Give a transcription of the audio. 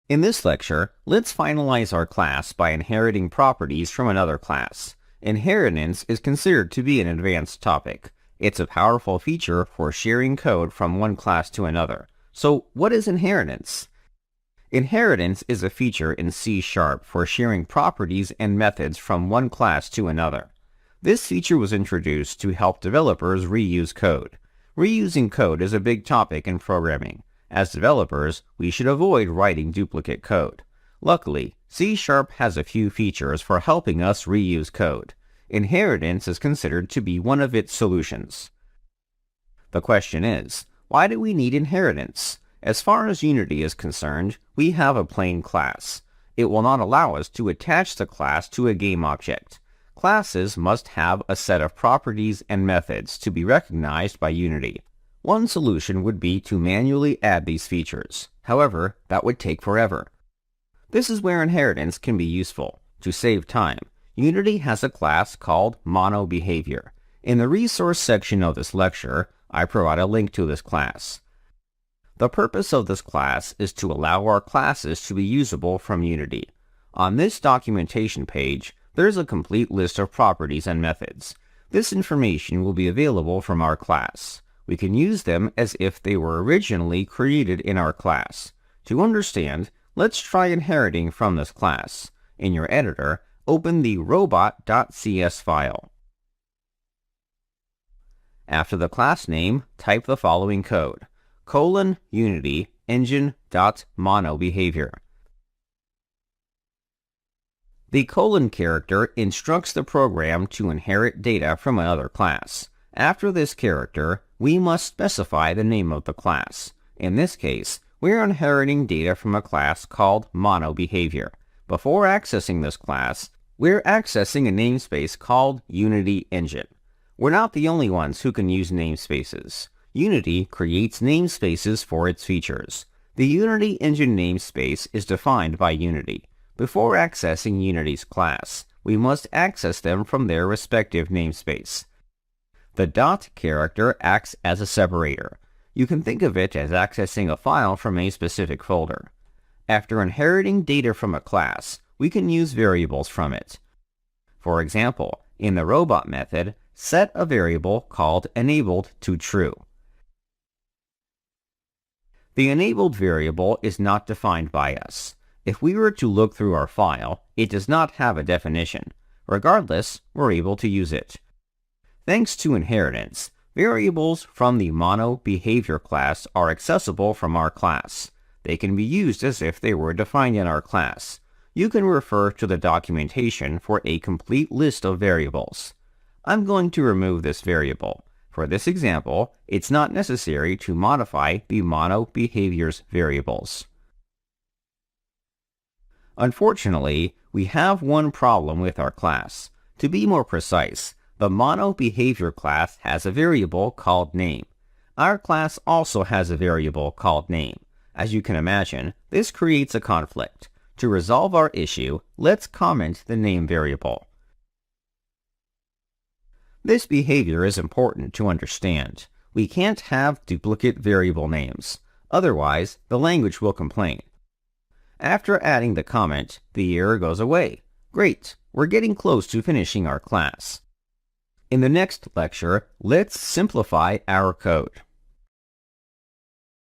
In this lecture, let's finalize our class by inheriting properties from another class. Inheritance is considered to be an advanced topic. It's a powerful feature for sharing code from one class to another. So, what is inheritance? Inheritance is a feature in C# for sharing properties and methods from one class to another. This feature was introduced to help developers reuse code. Reusing code is a big topic in programming. As developers, we should avoid writing duplicate code. Luckily, C# has a few features for helping us reuse code. Inheritance is considered to be one of its solutions. The question is, why do we need inheritance? As far as Unity is concerned, we have a plain class. It will not allow us to attach the class to a game object. Classes must have a set of properties and methods to be recognized by Unity. One solution would be to manually add these features. However, that would take forever. This is where inheritance can be useful. To save time, Unity has a class called MonoBehavior. In the resource section of this lecture, I provide a link to this class. The purpose of this class is to allow our classes to be usable from Unity. On this documentation page, there's a complete list of properties and methods. This information will be available from our class. We can use them as if they were originally created in our class. To understand, let's try inheriting from this class. In your editor, open the robot.cs file. After the class name, type the following code: :unity engine.monoBehavior. The colon character instructs the program to inherit data from another class. After this character, we must specify the name of the class. In this case, we're inheriting data from a class called MonoBehavior. Before accessing this class, we're accessing a namespace called Unity Engine. We're not the only ones who can use namespaces. Unity creates namespaces for its features. The Unity Engine namespace is defined by Unity. Before accessing Unity's class, we must access them from their respective namespace. The dot character acts as a separator. You can think of it as accessing a file from a specific folder. After inheriting data from a class, we can use variables from it. For example, in the robot method, set a variable called enabled to true. The enabled variable is not defined by us. If we were to look through our file, it does not have a definition. Regardless, we're able to use it. Thanks to inheritance, variables from the MonoBehavior class are accessible from our class. They can be used as if they were defined in our class. You can refer to the documentation for a complete list of variables. I'm going to remove this variable. For this example, it's not necessary to modify the MonoBehavior's variables. Unfortunately, we have one problem with our class. To be more precise, the MonoBehavior class has a variable called name. Our class also has a variable called name. As you can imagine, this creates a conflict. To resolve our issue, let's comment the name variable. This behavior is important to understand. We can't have duplicate variable names. Otherwise, the language will complain. After adding the comment, the error goes away. Great, we're getting close to finishing our class. In the next lecture, let's simplify our code.